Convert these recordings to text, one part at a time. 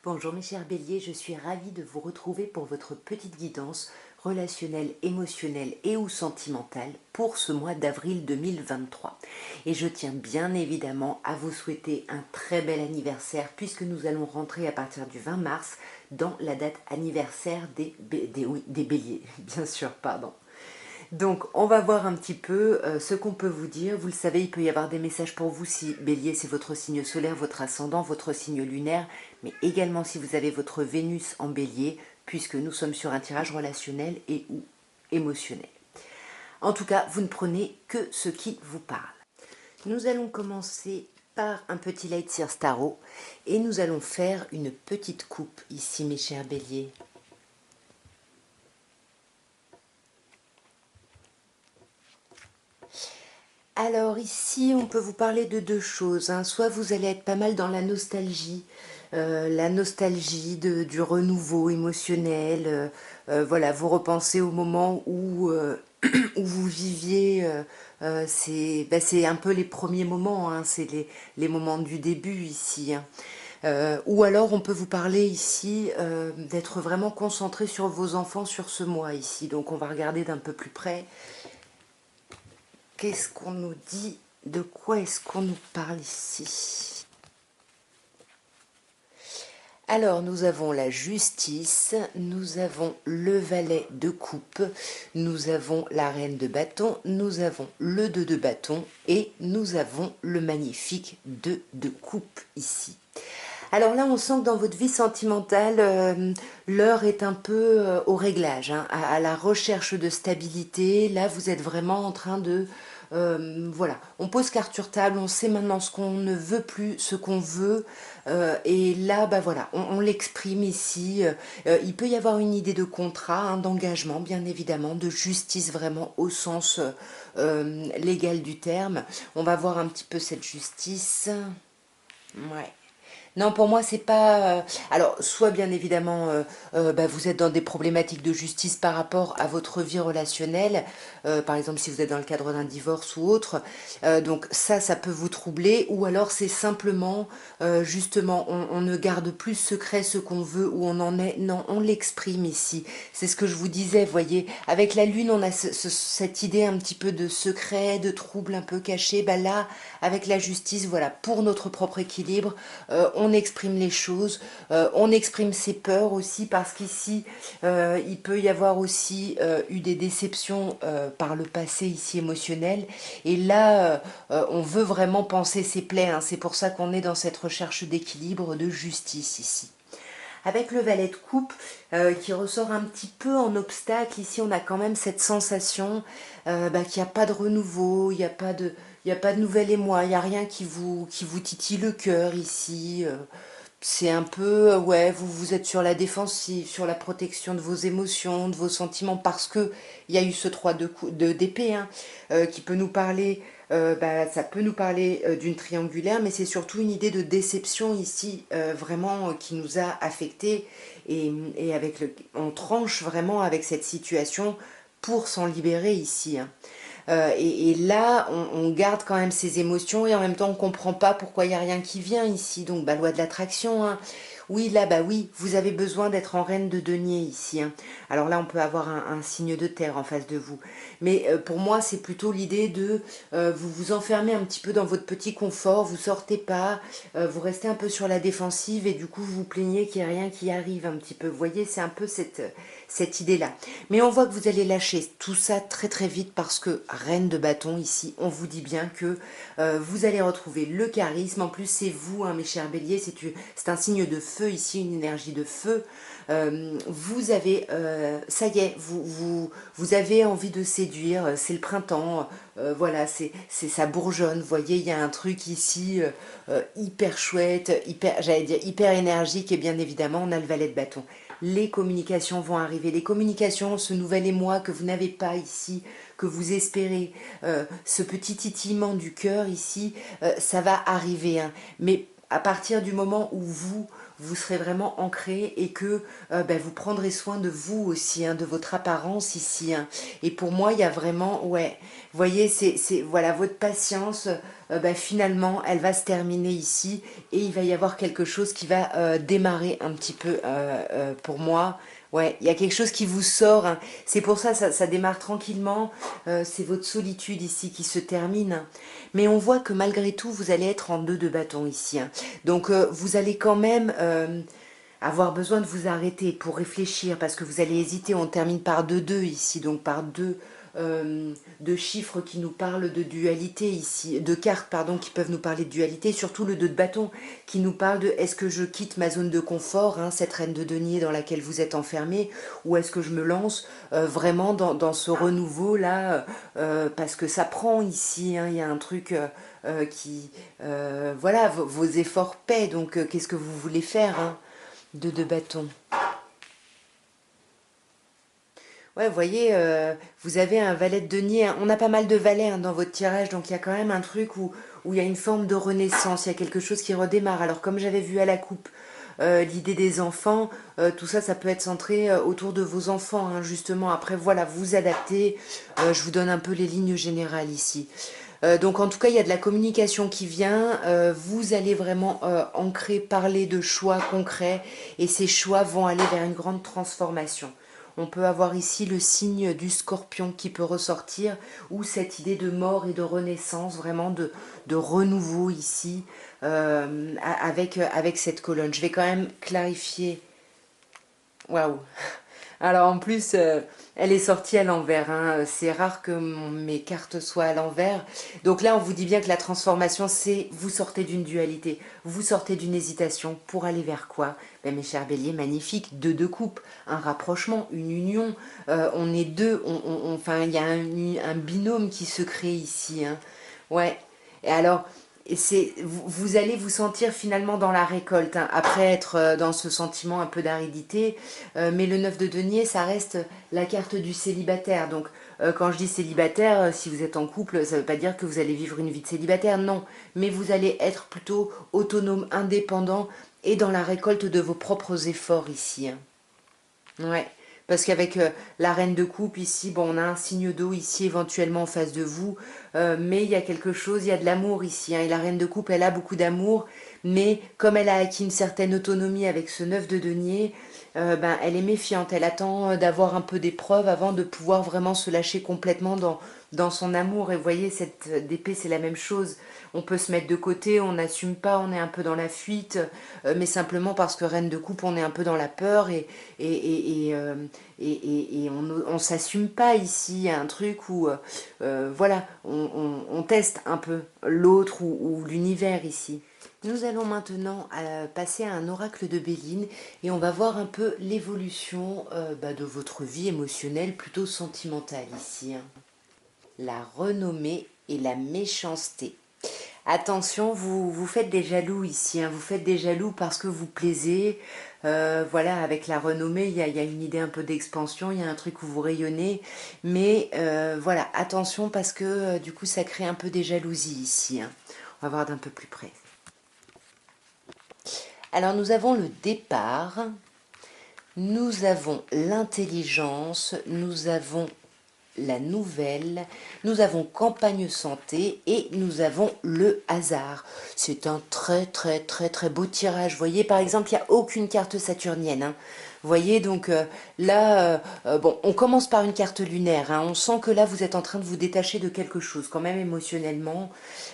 Bonjour mes chers béliers, je suis ravie de vous retrouver pour votre petite guidance relationnelle, émotionnelle et ou sentimentale pour ce mois d'avril 2023. Et je tiens bien évidemment à vous souhaiter un très bel anniversaire puisque nous allons rentrer à partir du 20 mars dans la date anniversaire des béliers, bien sûr, pardon. Donc, on va voir un petit peu ce qu'on peut vous dire. Vous le savez, il peut y avoir des messages pour vous si Bélier, c'est votre signe solaire, votre ascendant, votre signe lunaire, mais également si vous avez votre Vénus en Bélier, puisque nous sommes sur un tirage relationnel et ou émotionnel. En tout cas, vous ne prenez que ce qui vous parle. Nous allons commencer par un petit light sur Starot et nous allons faire une petite coupe ici, mes chers Béliers. Alors ici, on peut vous parler de deux choses, hein. Soit vous allez être pas mal dans la nostalgie du renouveau émotionnel. Voilà, vous repensez au moment où, où vous viviez, c'est un peu les premiers moments, hein, c'est les moments du début ici, hein. Ou alors on peut vous parler ici d'être vraiment concentré sur vos enfants sur ce mois ici. Donc on va regarder d'un peu plus près. Qu'est-ce qu'on nous dit? De quoi est-ce qu'on nous parle ici? Alors, nous avons la justice, nous avons le valet de coupe, nous avons la reine de bâton, nous avons le 2 de bâton et nous avons le magnifique 2 de coupe ici. Alors là, on sent que dans votre vie sentimentale, l'heure est un peu au réglage, hein, à la recherche de stabilité. Là, vous êtes vraiment en train de... voilà, on pose carte sur table, on sait maintenant ce qu'on ne veut plus, ce qu'on veut. Et là, bah voilà, on l'exprime ici. Il peut y avoir une idée de contrat, hein, d'engagement, bien évidemment, de justice vraiment au sens légal du terme. On va voir un petit peu cette justice. Ouais. Non, pour moi, c'est pas... alors, soit bien évidemment, bah, vous êtes dans des problématiques de justice par rapport à votre vie relationnelle, par exemple si vous êtes dans le cadre d'un divorce ou autre, donc ça peut vous troubler, ou alors c'est simplement, justement, on ne garde plus secret ce qu'on veut, où on en est, non, on l'exprime ici. C'est ce que je vous disais, voyez, avec la lune, on a cette idée un petit peu de secret, de trouble un peu caché, bah là, avec la justice, voilà, pour notre propre équilibre, on exprime les choses, on exprime ses peurs aussi, parce qu'ici, il peut y avoir aussi eu des déceptions par le passé ici émotionnel, et là, on veut vraiment panser ses plaies, hein. C'est pour ça qu'on est dans cette recherche d'équilibre, de justice ici. Avec le valet de coupe qui ressort un petit peu en obstacle, ici on a quand même cette sensation bah, qu'il n'y a pas de renouveau, il n'y a pas de... Il n'y a pas de nouvel émoi, il n'y a rien qui vous titille le cœur ici. C'est un peu, ouais, vous êtes sur la défensive, sur la protection de vos émotions, de vos sentiments, parce que il y a eu ce 3 d'épée, hein, qui peut nous parler, bah, ça peut nous parler d'une triangulaire, mais c'est surtout une idée de déception ici, vraiment, qui nous a affectés, et avec on tranche vraiment avec cette situation pour s'en libérer ici, hein. Et là, on garde quand même ses émotions et en même temps, on ne comprend pas pourquoi il n'y a rien qui vient ici. Donc, bah, loi de l'attraction, hein. Oui, là, bah oui, vous avez besoin d'être en reine de denier ici, hein. Alors là, on peut avoir un signe de terre en face de vous. Mais pour moi, c'est plutôt l'idée de vous vous enfermez un petit peu dans votre petit confort, vous sortez pas, vous restez un peu sur la défensive et du coup, vous vous plaignez qu'il n'y a rien qui arrive un petit peu. Vous voyez, c'est un peu cette idée-là. Mais on voit que vous allez lâcher tout ça très très vite parce que reine de bâton ici, on vous dit bien que vous allez retrouver le charisme. En plus, c'est vous, hein, mes chers béliers, c'est un signe de feu ici, une énergie de feu. Vous avez, ça y est, vous avez envie de séduire, c'est le printemps, voilà, ça bourgeonne, vous voyez, il y a un truc ici hyper chouette, j'allais dire hyper énergique, et bien évidemment, on a le valet de bâton. Les communications vont arriver, les communications, ce nouvel émoi que vous n'avez pas ici, que vous espérez, ce petit titillement du cœur ici, ça va arriver, hein. Mais à partir du moment où vous serez vraiment ancré et que vous prendrez soin de vous aussi, hein, de votre apparence ici. Hein. Et pour moi, il y a vraiment, ouais, vous voyez, voilà, votre patience, finalement, elle va se terminer ici et il va y avoir quelque chose qui va démarrer un petit peu pour moi. Ouais, il y a quelque chose qui vous sort. Hein. C'est pour ça, ça démarre tranquillement. C'est votre solitude ici qui se termine. Mais on voit que malgré tout, vous allez être en 2 de bâton ici. Hein. Donc, vous allez quand même avoir besoin de vous arrêter pour réfléchir parce que vous allez hésiter. On termine par 2-2 ici, donc par deux chiffres qui nous parlent de dualité ici, de cartes pardon qui peuvent nous parler de dualité, surtout le 2 de bâton qui nous parle de est-ce que je quitte ma zone de confort, hein, cette reine de denier dans laquelle vous êtes enfermé, ou est-ce que je me lance vraiment dans ce renouveau là, parce que ça prend ici, hein, il y a un truc voilà, vos efforts paient, donc qu'est-ce que vous voulez faire, hein, 2 de bâton. Ouais, vous voyez, vous avez un valet de denier. Hein. On a pas mal de valets hein, dans votre tirage, donc il y a quand même un truc où il y a une forme de renaissance, il y a quelque chose qui redémarre. Alors comme j'avais vu à la coupe, l'idée des enfants, tout ça, ça peut être centré autour de vos enfants, hein, justement. Après, voilà, vous adaptez. Je vous donne un peu les lignes générales ici. Donc en tout cas, il y a de la communication qui vient. Vous allez vraiment ancrer, parler de choix concrets et ces choix vont aller vers une grande transformation. On peut avoir ici le signe du scorpion qui peut ressortir ou cette idée de mort et de renaissance, vraiment de renouveau ici avec cette colonne. Je vais quand même clarifier. Waouh! Alors en plus, elle est sortie à l'envers. Hein. C'est rare que mes cartes soient à l'envers. Donc là, on vous dit bien que la transformation, c'est vous sortez d'une dualité, vous sortez d'une hésitation pour aller vers quoi? Ben, mes chers béliers, magnifique, 2 de coupe, un rapprochement, une union. On est deux, enfin, il y a un binôme qui se crée ici. Hein. Ouais. Et alors, vous allez vous sentir finalement dans la récolte, hein, après être dans ce sentiment un peu d'aridité, mais le 9 de denier, ça reste la carte du célibataire. Donc quand je dis célibataire, si vous êtes en couple, ça ne veut pas dire que vous allez vivre une vie de célibataire, non, mais vous allez être plutôt autonome, indépendant et dans la récolte de vos propres efforts ici. Hein. Ouais, parce qu'avec la reine de coupe ici, bon, on a un signe d'eau ici éventuellement en face de vous, mais il y a quelque chose, il y a de l'amour ici, hein, et la reine de coupe, elle a beaucoup d'amour, mais comme elle a acquis une certaine autonomie avec ce 9 de denier, elle est méfiante, elle attend d'avoir un peu d'épreuve avant de pouvoir vraiment se lâcher complètement dans son amour, et vous voyez, cette d'épée, c'est la même chose. On peut se mettre de côté, on n'assume pas, on est un peu dans la fuite, mais simplement parce que reine de coupe, on est un peu dans la peur et on s'assume pas ici. Il y a un truc où, voilà, on teste un peu l'autre ou l'univers ici. Nous allons maintenant passer à un oracle de Béline et on va voir un peu l'évolution de votre vie émotionnelle, plutôt sentimentale ici. Hein. La renommée et la méchanceté. Attention, vous faites des jaloux ici, hein, vous faites des jaloux parce que vous plaisez. Voilà, avec la renommée, il y a une idée un peu d'expansion, il y a un truc où vous rayonnez. Mais voilà, attention parce que du coup, ça crée un peu des jalousies ici. Hein. On va voir d'un peu plus près. Alors, nous avons le départ, nous avons l'intelligence, nous avons la nouvelle, nous avons campagne santé et nous avons le hasard. C'est un très très très très beau tirage. Vous voyez, par exemple, il n'y a aucune carte saturnienne. Hein. Vous voyez, donc là, bon, on commence par une carte lunaire. Hein. On sent que là, vous êtes en train de vous détacher de quelque chose, quand même émotionnellement.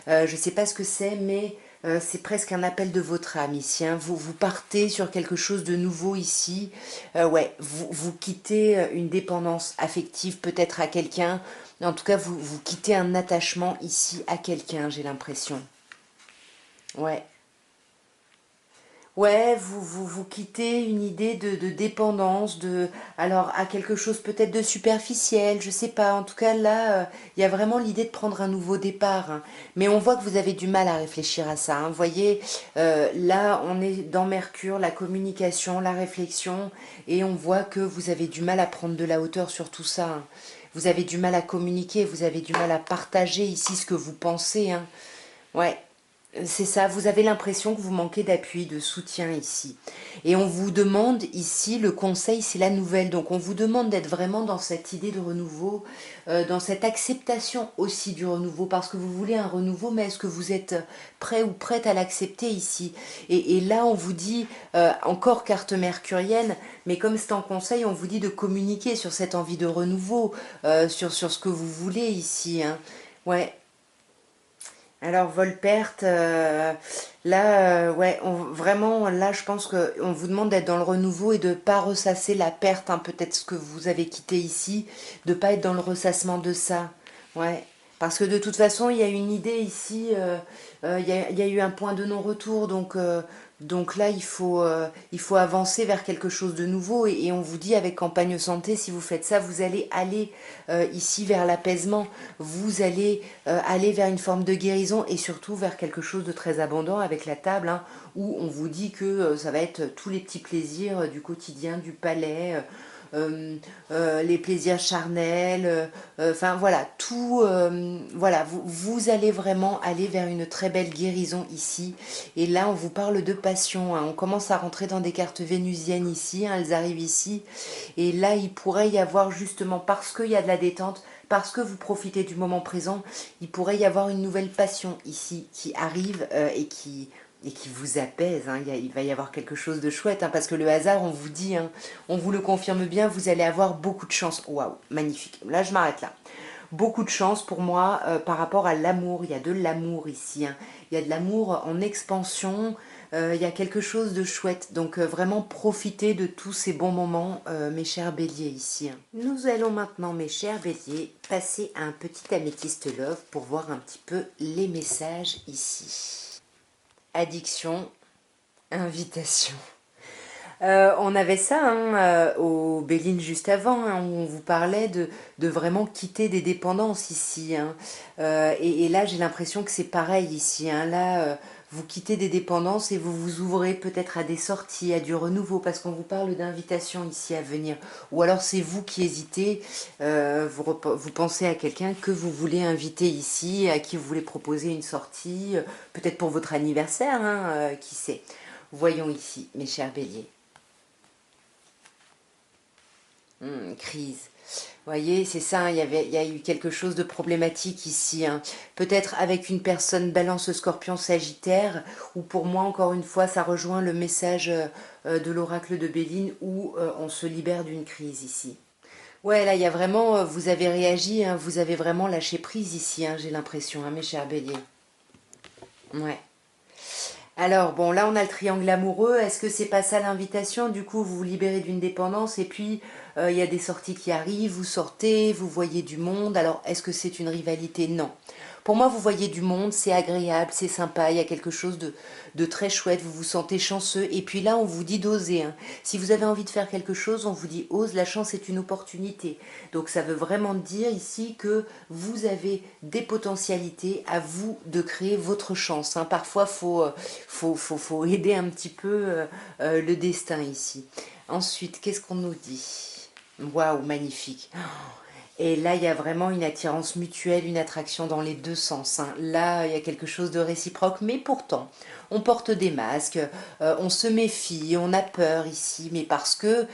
Je ne sais pas ce que c'est, mais c'est presque un appel de votre âme ici. Hein. Vous partez sur quelque chose de nouveau ici. Ouais, vous quittez une dépendance affective peut-être à quelqu'un. En tout cas, vous quittez un attachement ici à quelqu'un, j'ai l'impression. Ouais. Ouais, vous quittez une idée de dépendance, alors à quelque chose peut-être de superficiel, je sais pas. En tout cas, là, il y a vraiment l'idée de prendre un nouveau départ. Hein. Mais on voit que vous avez du mal à réfléchir à ça. Hein. Vous voyez, là, on est dans Mercure, la communication, la réflexion, et on voit que vous avez du mal à prendre de la hauteur sur tout ça. Hein. Vous avez du mal à communiquer, vous avez du mal à partager ici ce que vous pensez. Hein. Ouais. C'est ça, vous avez l'impression que vous manquez d'appui, de soutien ici. Et on vous demande ici, le conseil, c'est la nouvelle. Donc on vous demande d'être vraiment dans cette idée de renouveau, dans cette acceptation aussi du renouveau, parce que vous voulez un renouveau, mais est-ce que vous êtes prêt ou prête à l'accepter ici? Et là, on vous dit, encore carte mercurienne, mais comme c'est en conseil, on vous dit de communiquer sur cette envie de renouveau, sur ce que vous voulez ici, hein. Ouais. Alors, vol-perte, là, ouais, vraiment, là, je pense qu'on vous demande d'être dans le renouveau et de ne pas ressasser la perte, hein, peut-être ce que vous avez quitté ici, de ne pas être dans le ressassement de ça. Ouais, parce que de toute façon, il y a une idée ici, il y a eu un point de non-retour, donc là, il faut avancer vers quelque chose de nouveau. Et on vous dit avec Campagne Santé, si vous faites ça, vous allez aller ici vers l'apaisement, vous allez aller vers une forme de guérison et surtout vers quelque chose de très abondant avec la table, hein, où on vous dit que ça va être tous les petits plaisirs du quotidien, du palais, les plaisirs charnels, enfin voilà, tout, voilà, vous allez vraiment aller vers une très belle guérison ici. Et là, on vous parle de passion, hein. On commence à rentrer dans des cartes vénusiennes ici, hein, elles arrivent ici. Et là, il pourrait y avoir justement, parce qu'il y a de la détente, parce que vous profitez du moment présent, il pourrait y avoir une nouvelle passion ici qui arrive et qui vous apaise, hein. Il va y avoir quelque chose de chouette, hein, parce que le hasard, on vous dit, hein, on vous le confirme bien, vous allez avoir beaucoup de chance. Waouh, magnifique. Là, je m'arrête là. Beaucoup de chance pour moi par rapport à l'amour. Il y a de l'amour ici, hein. Il y a de l'amour en expansion. Il y a quelque chose de chouette. Donc vraiment profitez de tous ces bons moments, mes chers béliers ici, hein. Nous allons maintenant, mes chers béliers, passer à un petit améthyste love pour voir un petit peu les messages ici. Addiction, invitation. On avait ça, hein, au Béline juste avant, hein, où on vous parlait de vraiment quitter des dépendances ici, hein. Et là, j'ai l'impression que c'est pareil ici, hein. Là, vous quittez des dépendances et vous vous ouvrez peut-être à des sorties, à du renouveau, parce qu'on vous parle d'invitation ici à venir. Ou alors c'est vous qui hésitez, vous pensez à quelqu'un que vous voulez inviter ici, à qui vous voulez proposer une sortie, peut-être pour votre anniversaire, hein, qui sait. Voyons ici, mes chers béliers. Crise. Vous voyez, c'est ça, il y a eu quelque chose de problématique ici, hein. Peut-être avec une personne balance scorpion sagittaire, ou pour moi, encore une fois, ça rejoint le message de l'oracle de Béline, où on se libère d'une crise ici. Ouais, là, il y a vraiment, vous avez réagi, hein, vous avez vraiment lâché prise ici, hein, j'ai l'impression, hein, mes chers béliers. Ouais. Alors, bon, là, on a le triangle amoureux. Est-ce que c'est pas ça l'invitation? Du coup, vous vous libérez d'une dépendance et puis il y a des sorties qui arrivent, vous sortez, vous voyez du monde. Alors, est-ce que c'est une rivalité? Non. Pour moi, vous voyez du monde, c'est agréable, c'est sympa, il y a quelque chose de très chouette, vous vous sentez chanceux. Et puis là, on vous dit d'oser, hein. Si vous avez envie de faire quelque chose, on vous dit ose, la chance est une opportunité. Donc ça veut vraiment dire ici que vous avez des potentialités à vous de créer votre chance, hein. Parfois, faut aider un petit peu le destin ici. Ensuite, qu'est-ce qu'on nous dit? Waouh, magnifique. Et là, il y a vraiment une attirance mutuelle, une attraction dans les deux sens, hein. Là, il y a quelque chose de réciproque, mais pourtant, on porte des masques, on se méfie, on a peur ici, mais parce que,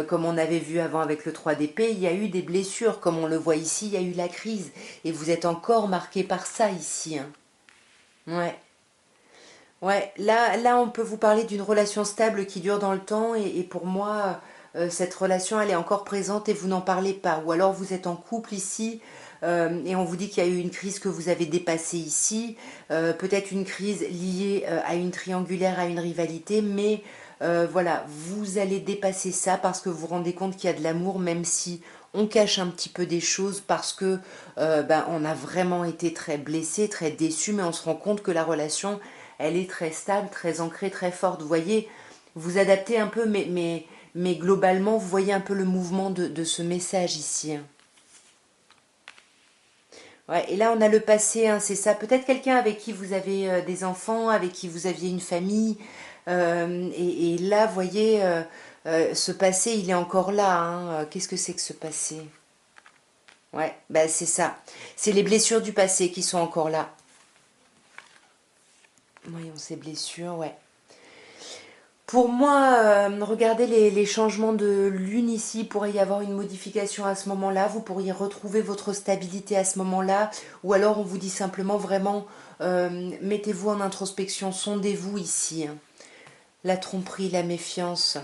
comme on avait vu avant avec le 3 d'épée, il y a eu des blessures, comme on le voit ici, il y a eu la crise, et vous êtes encore marqué par ça ici, hein. Ouais. Ouais, là, on peut vous parler d'une relation stable qui dure dans le temps et pour moi, cette relation, elle est encore présente et vous n'en parlez pas. Ou alors vous êtes en couple ici et on vous dit qu'il y a eu une crise que vous avez dépassée ici, peut-être une crise liée à une triangulaire, à une rivalité, mais voilà, vous allez dépasser ça parce que vous vous rendez compte qu'il y a de l'amour, même si on cache un petit peu des choses parce que ben, on a vraiment été très blessé, très déçu, mais on se rend compte que la relation elle est très stable, très ancrée, très forte. Vous voyez, vous adaptez un peu, mais globalement, vous voyez un peu le mouvement de ce message ici, hein. Ouais, et là, on a le passé, hein, c'est ça. Peut-être quelqu'un avec qui vous avez des enfants, avec qui vous aviez une famille. Et là, vous voyez, ce passé, il est encore là, hein. Qu'est-ce que c'est que ce passé? Ouais, bah, c'est ça. C'est les blessures du passé qui sont encore là. Voyons ces blessures, ouais. Pour moi, regardez les changements de lune ici, il pourrait y avoir une modification à ce moment-là, vous pourriez retrouver votre stabilité à ce moment-là, ou alors on vous dit simplement vraiment, mettez-vous en introspection, sondez-vous ici, hein. La tromperie, la méfiance,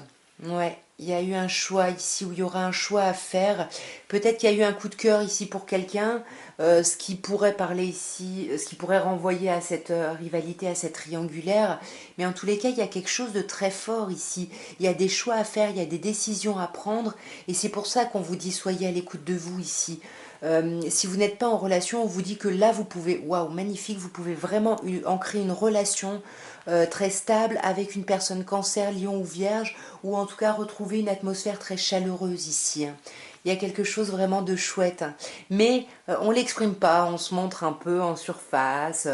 ouais, il y a eu un choix ici, où il y aura un choix à faire, peut-être qu'il y a eu un coup de cœur ici pour quelqu'un, ce qui pourrait parler ici, ce qui pourrait renvoyer à cette rivalité, à cette triangulaire, mais en tous les cas, il y a quelque chose de très fort ici, il y a des choix à faire, il y a des décisions à prendre, et c'est pour ça qu'on vous dit soyez à l'écoute de vous ici. Si vous n'êtes pas en relation, on vous dit que là, vous pouvez, waouh, magnifique, vous pouvez vraiment ancrer une relation très stable avec une personne cancer, lion ou vierge, ou en tout cas retrouver une atmosphère très chaleureuse ici, hein. Il y a quelque chose vraiment de chouette, hein. Mais on ne l'exprime pas, on se montre un peu en surface,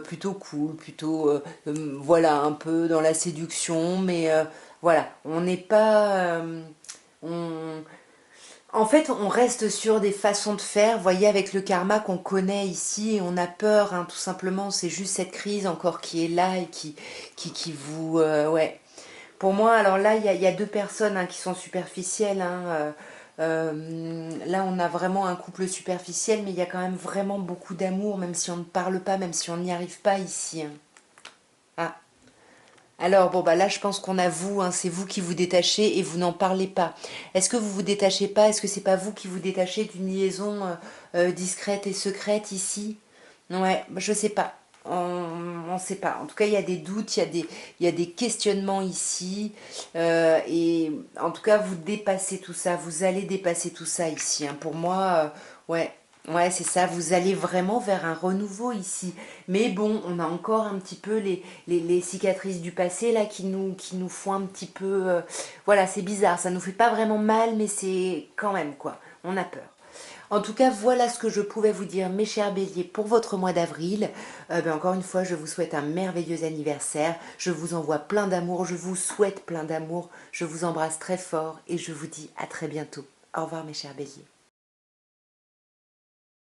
plutôt cool, plutôt, voilà, un peu dans la séduction, mais voilà, on n'est pas... on, en fait, on reste sur des façons de faire, vous voyez, avec le karma qu'on connaît ici, et on a peur, hein, tout simplement, c'est juste cette crise encore qui est là et qui vous... ouais. Pour moi, alors là, il y a deux personnes, hein, qui sont superficielles, hein, là, on a vraiment un couple superficiel, mais il y a quand même vraiment beaucoup d'amour, même si on ne parle pas, même si on n'y arrive pas ici, hein. Ah. Alors, bon, bah là, je pense qu'on avoue, hein, c'est vous qui vous détachez et vous n'en parlez pas. Est-ce que vous vous détachez pas? Est-ce que c'est pas vous qui vous détachez d'une liaison discrète et secrète ici? Ouais, bah, je sais pas. On sait pas. En tout cas, il y a des doutes, il y a des questionnements ici. Et en tout cas, vous dépassez tout ça. Vous allez dépasser tout ça ici, hein. Pour moi, ouais. Ouais, c'est ça, vous allez vraiment vers un renouveau ici. Mais bon, on a encore un petit peu les cicatrices du passé là qui nous font un petit peu... voilà, c'est bizarre, ça nous fait pas vraiment mal, mais c'est quand même quoi, on a peur. En tout cas, voilà ce que je pouvais vous dire, mes chers béliers, pour votre mois d'avril. Encore une fois, je vous souhaite un merveilleux anniversaire. Je vous envoie plein d'amour, je vous souhaite plein d'amour. Je vous embrasse très fort et je vous dis à très bientôt. Au revoir, mes chers béliers.